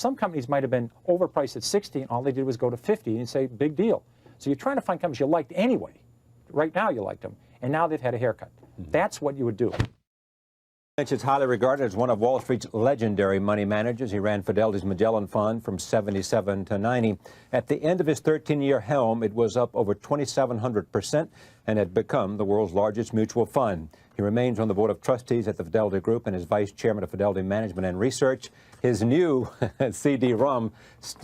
Some companies might have been overpriced at 60, and all they did was go to 50 and say, big deal. So you're trying to find companies you liked anyway. Right now you liked them, and now they've had a haircut. That's what you would do. Lynch is highly regarded as one of Wall Street's legendary money managers. He ran Fidelity's Magellan Fund from 77 to 90. At the end of his 13-year helm, it was up over 2,700% and had become the world's largest mutual fund. He remains on the board of trustees at the Fidelity Group and is vice chairman of Fidelity Management and Research. His new CD-ROM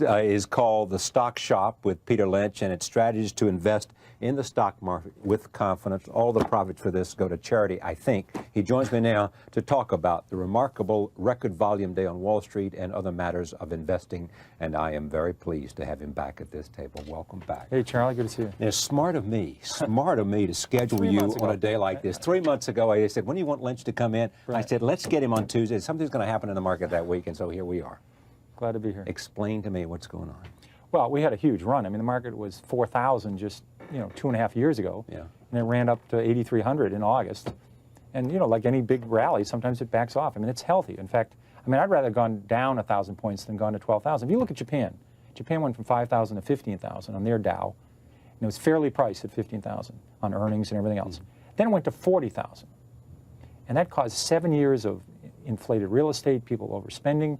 is called The Stock Shop with Peter Lynch, and its strategies to invest in the stock market with confidence. All the profits for this go to charity, I think. He joins me now to talk about the remarkable record volume day on Wall Street and other matters of investing, and I am very pleased to have him back at this table. Welcome back. Hey, Charlie, good to see you. It's smart of me to schedule you on a day like this. 3 months ago, I said, when do you want Lynch to come in? Right. I said, let's get him on Tuesday. Something's going to happen in the market that week, and so here we are. Glad to be here. Explain to me what's going on. Well, we had a huge run. I mean, the market was 4,000 just, 2.5 years ago. Yeah. And it ran up to 8,300 in August. And, like any big rally, sometimes it backs off. I mean, it's healthy. In fact, I'd rather have gone down 1,000 points than gone to 12,000. If you look at Japan, Japan went from 5,000 to 15,000 on their Dow. And it was fairly priced at 15,000 on earnings and everything else. Then it went to 40,000. And that caused 7 years of inflated real estate, people overspending.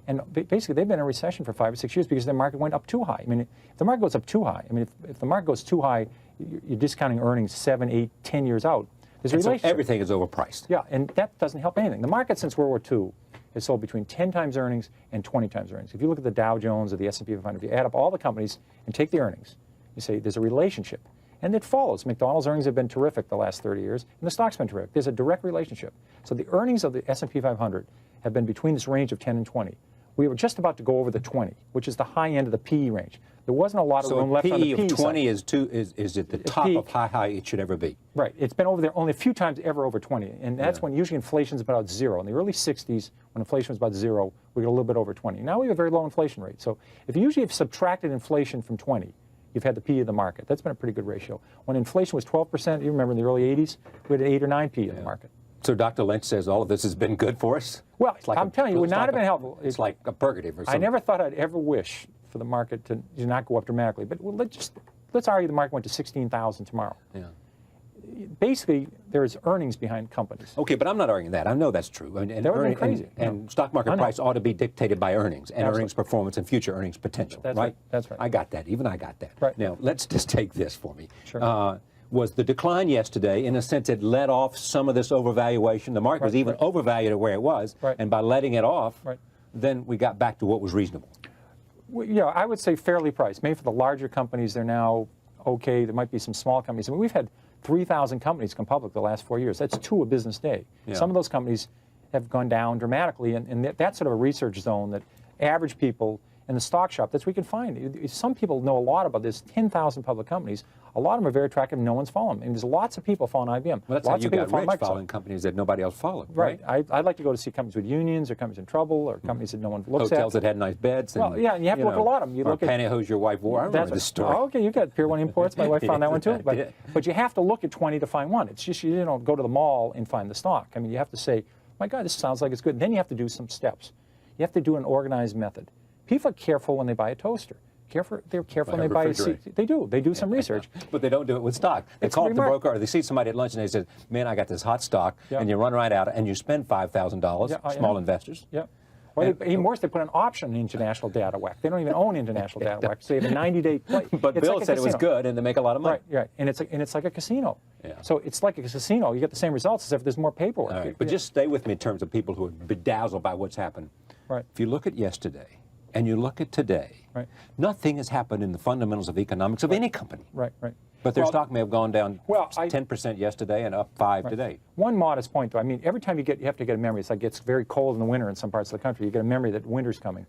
And basically, they've been in a recession for 5 or 6 years because their market went up too high. I mean, if the market goes up too high, if the market goes too high, you're discounting earnings 7, 8, 10 years out. There's a relationship. So everything is overpriced. Yeah, and that doesn't help anything. The market since World War II has sold between 10 times earnings and 20 times earnings. If you look at the Dow Jones or the S&P 500, if you add up all the companies and take the earnings, you say there's a relationship. And it follows. McDonald's earnings have been terrific the last 30 years, and the stock's been terrific. There's a direct relationship. So the earnings of the S&P 500 have been between this range of 10 and 20. We were just about to go over the 20, which is the high end of the PE range. There wasn't a lot of room left on the PE of 20 side. is at the top of how high it should ever be. Right. It's been over there only a few times ever over 20, and that's when usually inflation's about 0. In the early 60s, when inflation was about 0, we got a little bit over 20. Now we have a very low inflation rate. So if you usually have subtracted inflation from 20, you've had the PE of the market. That's been a pretty good ratio. When inflation was 12%, you remember in the early 80s, we had an 8 or 9 PE in the market. So Dr. Lynch says all of this has been good for us? Well, like I'm telling you, it would not have been helpful. It's like a purgative or something. I never thought I'd ever wish for the market to not go up dramatically. But let's argue the market went to 16,000 tomorrow. Yeah. Basically, there's earnings behind companies. Okay, but I'm not arguing that. I know that's true. And that would be crazy. And stock market price ought to be dictated by earnings and earnings performance and future earnings potential. That's right. That's right. I got that. Even I got that. Right. Now, let's just take this for me. Sure. Was the decline yesterday, in a sense, it let off some of this overvaluation? The market was even overvalued at where it was, and by letting it off, then we got back to what was reasonable. Well, yeah, I would say fairly priced. Maybe for the larger companies, they're now okay. There might be some small companies. I mean, we've had 3,000 companies come public the last 4 years. That's 2 a business day. Yeah. Some of those companies have gone down dramatically, and that's sort of a research zone that average people in the stock shop, that's where we can find. Some people know a lot about this. 10,000 public companies. A lot of them are very attractive. No one's following them. And there's lots of people following IBM. Well, that's lots how you of got rich following companies that nobody else followed. Right. I'd like to go to see companies with unions or companies in trouble or companies that no one looks at. Hotels that had nice beds. And, well, yeah, and you have to look at a lot of them. You look at pantyhose your wife wore. I remember this story. Oh, okay, you got Pier 1 Imports. My wife found that one too. But you have to look at 20 to find one. It's just you don't go to the mall and find the stock. I mean, you have to say, my God, this sounds like it's good. And then you have to do some steps. You have to do an organized method. People are careful when they buy a toaster. They're careful when they buy a seat. They do some research. But they don't do it with stock. They call up the broker or they see somebody at lunch and they say, man, I got this hot stock, and you run right out and you spend $5,000, small investors. Yeah. Or even worse, they put an option in International Data WAC. They don't even own International Data WAC, so they have a 90-day play. But Bill said it was good and they make a lot of money. Right, and it's like a casino. Yeah. So it's like a casino. You get the same results as if there's more paperwork. Right. But just stay with me in terms of people who are bedazzled by what's happened. Right. If you look at yesterday, and you look at today, nothing has happened in the fundamentals of economics of any company. Right. But their stock may have gone down 10% yesterday and up 5 today. One modest point, though. I mean, every time you have to get a memory. It's like it gets very cold in the winter in some parts of the country. You get a memory that winter's coming.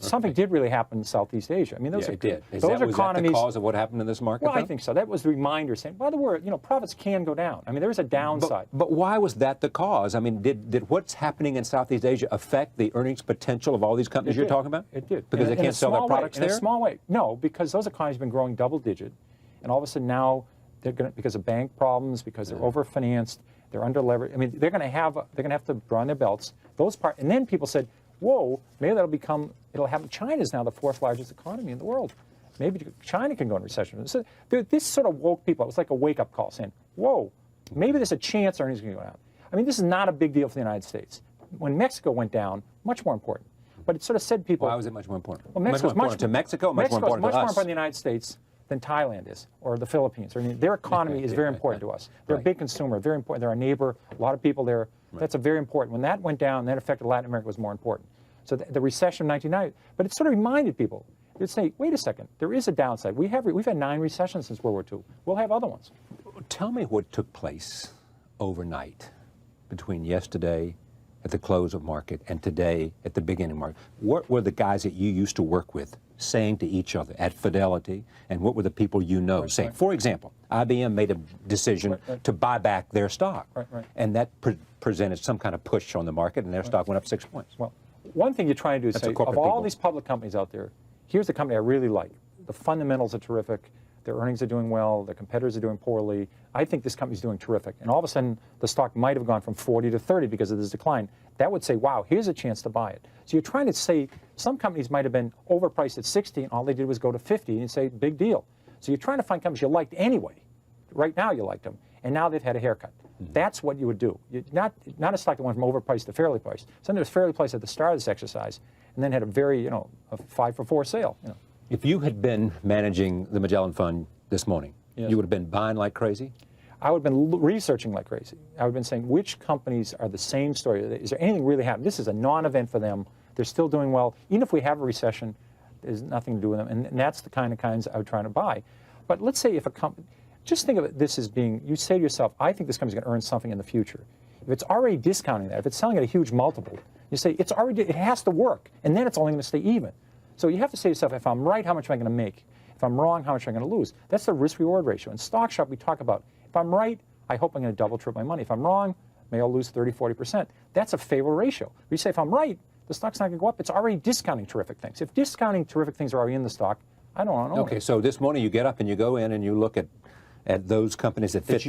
Something did really happen in Southeast Asia. I mean, those it did. Was that the cause of what happened in this market? Well, I think so. That was the reminder saying, by the way, profits can go down. I mean, there is a downside. But why was that the cause? I mean, did what's happening in Southeast Asia affect the earnings potential of all these companies you're talking about? It did. Because they can't sell their products there? In a small way. No, because those economies have been growing double-digit, and all of a sudden now they're going to, because of bank problems, because they're overfinanced, they're under-leveraged. I mean, they're going to have to draw on their belts. And then people said, whoa, maybe that'll become It'll happen. China's now the 4th largest economy in the world. Maybe China can go in recession. So this sort of woke people up. It was like a wake-up call saying, whoa, maybe there's a chance earnings are going to go down. I mean, this is not a big deal for the United States. When Mexico went down, much more important. But it sort of said people... Why was it much more important? Well, Mexico's much more important to Mexico, much more important to us? Much more important to the United States than Thailand is, or the Philippines. I mean, their economy is very important to us. They're a big consumer, very important. They're our neighbor, a lot of people there. That's a very important. When that went down, that affected Latin America was more important. So the recession of 1990, but it sort of reminded people. They'd say, wait a second, there is a downside. We've had 9 recessions since World War II. We'll have other ones. Tell me what took place overnight between yesterday at the close of market and today at the beginning of market. What were the guys that you used to work with saying to each other at Fidelity, and what were the people you know saying? For example, IBM made a decision to buy back their stock, and that presented some kind of push on the market, and their stock went up 6 points. Well, one thing you're trying to do is say, of all these public companies out there, here's the company I really like. The fundamentals are terrific. Their earnings are doing well. Their competitors are doing poorly. I think this company's doing terrific. And all of a sudden, the stock might have gone from 40 to 30 because of this decline. That would say, wow, here's a chance to buy it. So you're trying to say some companies might have been overpriced at 60, and all they did was go to 50, and you say, big deal. So you're trying to find companies you liked anyway. Right now you liked them, and now they've had a haircut. That's what you would do. Not a stock that went from overpriced to fairly priced. Something that was fairly priced at the start of this exercise, and then had a very, a 5-for-4 sale. If you had been managing the Magellan Fund this morning, you would have been buying like crazy? I would have been researching like crazy. I would have been saying, which companies are the same story? Is there anything really happening? This is a non-event for them. They're still doing well. Even if we have a recession, there's nothing to do with them. And that's the kinds I would try to buy. But let's say if a company, just think of it, this as being, you say to yourself, I think this company's going to earn something in the future. If it's already discounting that, if it's selling at a huge multiple, you say, it has to work. And then it's only going to stay even. So you have to say to yourself, if I'm right, how much am I going to make? If I'm wrong, how much am I going to lose? That's the risk-reward ratio. In Stock Shop, we talk about, if I'm right, I hope I'm going to double, triple my money. If I'm wrong, maybe I'll lose 30, 40%. That's a favorable ratio. You say, if I'm right, the stock's not going to go up. It's already discounting terrific things. If discounting terrific things are already in the stock, I don't want to own it. Okay, so this morning you get up and you go in and you look at those companies that fit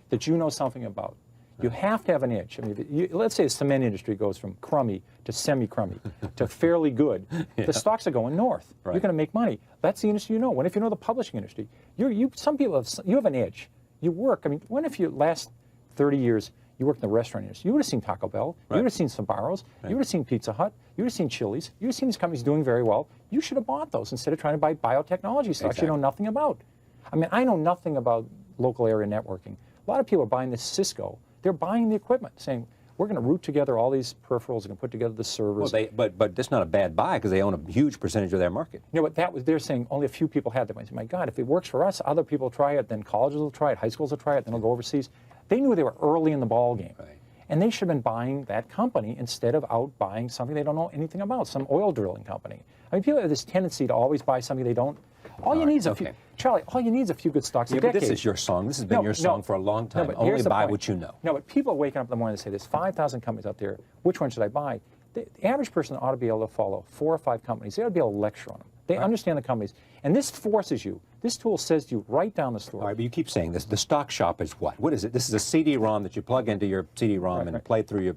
that you know something about. You have to have an edge. I mean, let's say the cement industry goes from crummy to semi-crummy to fairly good. The stocks are going north. You're going to make money. That's the industry you know. What if you know the publishing industry? Some people have an edge. You work. I mean, what if you last 30 years you worked in the restaurant industry? You would have seen Taco Bell. You would have seen Sbarro's. You would have seen Pizza Hut. You would have seen Chili's. You would have seen these companies doing very well. You should have bought those instead of trying to buy biotechnology stocks you know nothing about. I mean, I know nothing about local area networking. A lot of people are buying this Cisco. They're buying the equipment, saying, we're going to root together all these peripherals, we're going to put together the servers. Well, but that's not a bad buy because they own a huge percentage of their market. But they're saying only a few people had that. I say, my God, if it works for us, other people try it, then colleges will try it, high schools will try it, then they'll go overseas. They knew they were early in the ball game. And they should have been buying that company instead of out buying something they don't know anything about, some oil drilling company. I mean, people have this tendency to always buy something they don't. All you need is a few, Charlie, all you need is a few good stocks a decade. But this is your song. This has been your song for a long time. Only buy what you know. No, but people are waking up in the morning and say, there's 5,000 companies out there. Which one should I buy? The average person ought to be able to follow 4 or 5 companies. They ought to be able to lecture on them. They understand the companies. And this forces you. This tool says to you right down the story. All right, but you keep saying this. The Stock Shop is what? What is it? This is a CD-ROM that you plug into your CD-ROM and play through your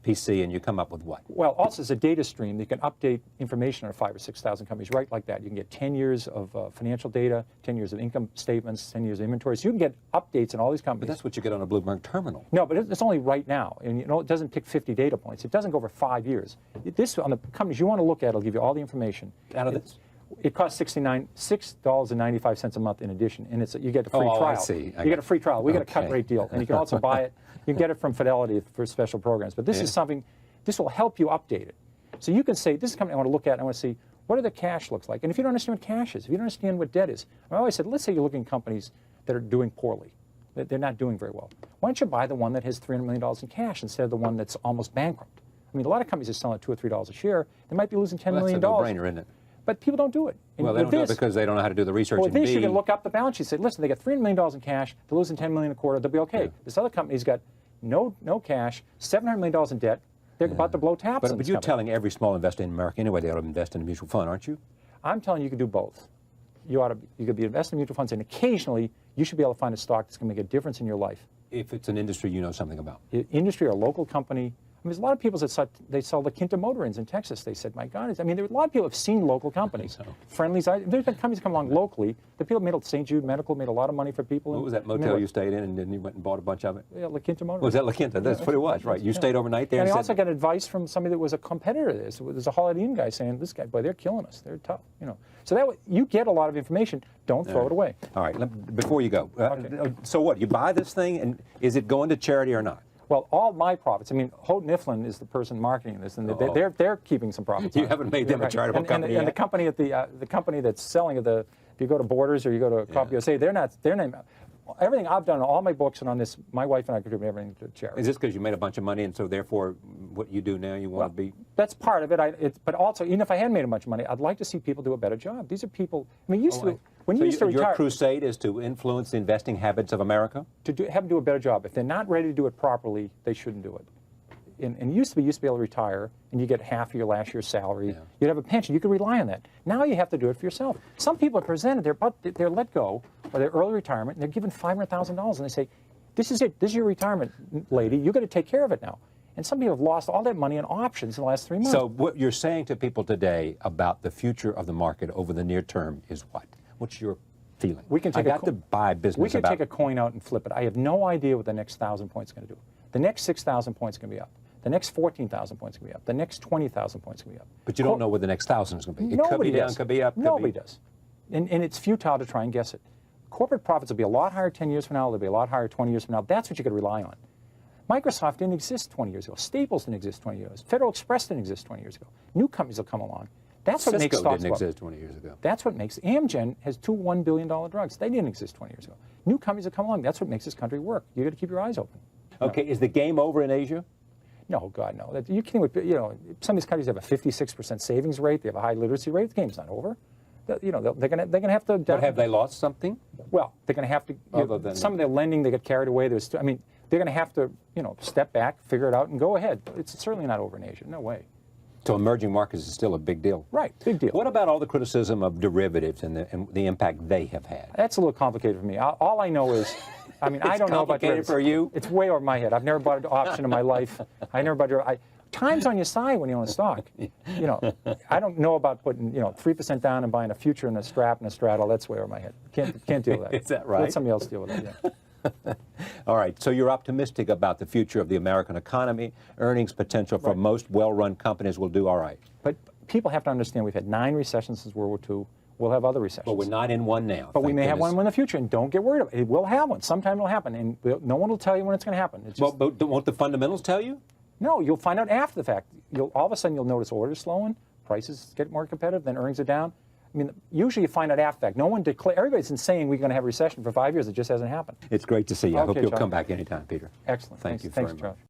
PC, and you come up with what? Well, also it's a data stream that you can update information on 5,000 or 6,000 companies right like that. You can get 10 years of financial data, 10 years of income statements, 10 years of inventory. So you can get updates in all these companies. But that's what you get on a Bloomberg terminal. No, but it's only right now. And it doesn't pick 50 data points. It doesn't go over 5 years. This, on the companies you want to look at, it'll give you all the information. Out of this? It costs $6.95 a month in addition, and you get a free trial. I see. You get a free trial. We get a cut rate deal, and you can also buy it. You can get it from Fidelity for special programs. But this is something. This will help you update it. So you can say, this is a company I want to look at. I want to see what do the cash looks like. And if you don't understand what cash is, if you don't understand what debt is, I always said, let's say you're looking at companies that are doing poorly. They're not doing very well. Why don't you buy the one that has $300 million in cash instead of the one that's almost bankrupt? I mean, a lot of companies are selling at $2 or $3 a share. They might be losing $10 million. That's a no-brainer, isn't it? But people don't do it. And well, they don't do it because they don't know how to do the research. Well, you can look up the balance sheet. Say, listen, they got $300 million in cash. They're losing $10 million a quarter. They'll be okay. This other company's got no cash, $700 million in debt. They're about to blow taps. But you're telling every small investor in America anyway they ought to invest in a mutual fund, aren't you? I'm telling you can do both. You could be investing in mutual funds, and occasionally you should be able to find a stock that's going to make a difference in your life. If it's an industry you know something about. Industry or a local company. there's a lot of people that saw, they saw La Quinta Motor Inns in Texas. They said, my God, I mean, there are a lot of people have seen local companies. Friendly's, there's been companies come along locally. The people made, St. Jude Medical made a lot of money for people. What was that motel you stayed in and then you went and bought a bunch of it? Yeah, La Quinta Motor. Was that La Quinta? That's what it was, right? You stayed overnight there? And I also got advice from somebody that was a competitor of this. There's a Holiday Inn guy saying, this guy, boy, they're killing us. They're tough, you know. So that you get a lot of information. Don't throw it away. All right, before you go, so what, you buy this thing and is it going to charity or not? Well, all my profits, I mean, Houghton Mifflin is the person marketing this, and they're keeping some profits. You haven't made them a charitable company yet? And the company the company that's selling it, if you go to Borders or you go to Coffee USA, they're not, everything I've done, all my books and on this, my wife and I contribute everything to charity. Is this because you made a bunch of money and so therefore what you do now you want to be? That's part of it. But also, even if I hadn't made a bunch of money, I'd like to see people do a better job. These are people, I mean, when you used to retire. Your crusade is to influence the investing habits of America? To have them do a better job. If they're not ready to do it properly, they shouldn't do it. And you used to be able to retire and you get half of your last year's salary. Yeah. You'd have a pension. You could rely on that. Now you have to do it for yourself. Some people are presented, they're let go or they're early retirement and they're given $500,000 and they say, this is it. This is your retirement, lady. You've got to take care of it now. And some people have lost all that money in options in the last 3 months. So what you're saying to people today about the future of the market over the near term is what? What's your feeling? I got to buy business. We can take a coin out and flip it. I have no idea what the next 1,000 points is going to do. The next 6,000 points is going to be up. The next 14,000 points is going to be up. The next 20,000 points is going to be up. But you don't know what the next 1,000 is going to be. It Nobody could be down, does. could be up. Nobody does. And it's futile to try and guess it. Corporate profits will be a lot higher 10 years from now. They'll be a lot higher 20 years from now. That's what you could rely on. Microsoft didn't exist 20 years ago. Staples didn't exist 20 years ago. Federal Express didn't exist 20 years ago. New companies will come along. That's what makes stocks didn't exist 20 years ago. That's what makes Amgen has 2 $1 billion drugs. They didn't exist 20 years ago. New companies will come along. That's what makes this country work. You got to keep your eyes open. Okay, is the game over in Asia? No, God, no. You can't. You know, some of these countries have a 56% savings rate. They have a high literacy rate. The game's not over. You know, they're gonna have to. But have they lost something? Well, they're gonna have to. Some of their lending, they get carried away. I mean, they're gonna have to, step back, figure it out, and go ahead. It's certainly not over in Asia. No way. So emerging markets is still a big deal. Right, big deal. What about all the criticism of derivatives and the impact they have had? That's a little complicated for me. All I know is, I mean, I don't know about derivatives. For you? It's way over my head. I've never bought an option in my life. I never bought. Time's on your side when you own a stock. I don't know about putting 3% down and buying a future and a strap and a straddle. That's way over my head. Can't deal with that. Is that right? Let somebody else deal with it. Yeah. All right. So you're optimistic about the future of the American economy. Earnings potential for most well-run companies will do all right. But people have to understand we've had 9 recessions since World War II. We'll have other recessions. But we're not in one now. But we may have one in the future, and don't get worried about it. It will have one. Sometime it'll happen, and no one will tell you when it's going to happen. It's just, but won't the fundamentals tell you? No, you'll find out after the fact. All of a sudden you'll notice orders slowing, prices get more competitive, then earnings are down. I mean, usually you find out after the fact. No one everybody's been saying we're going to have a recession for 5 years. It just hasn't happened. It's great to see you. I hope you'll John. come back anytime, Peter. Excellent. Thank you Thanks, very much. Josh.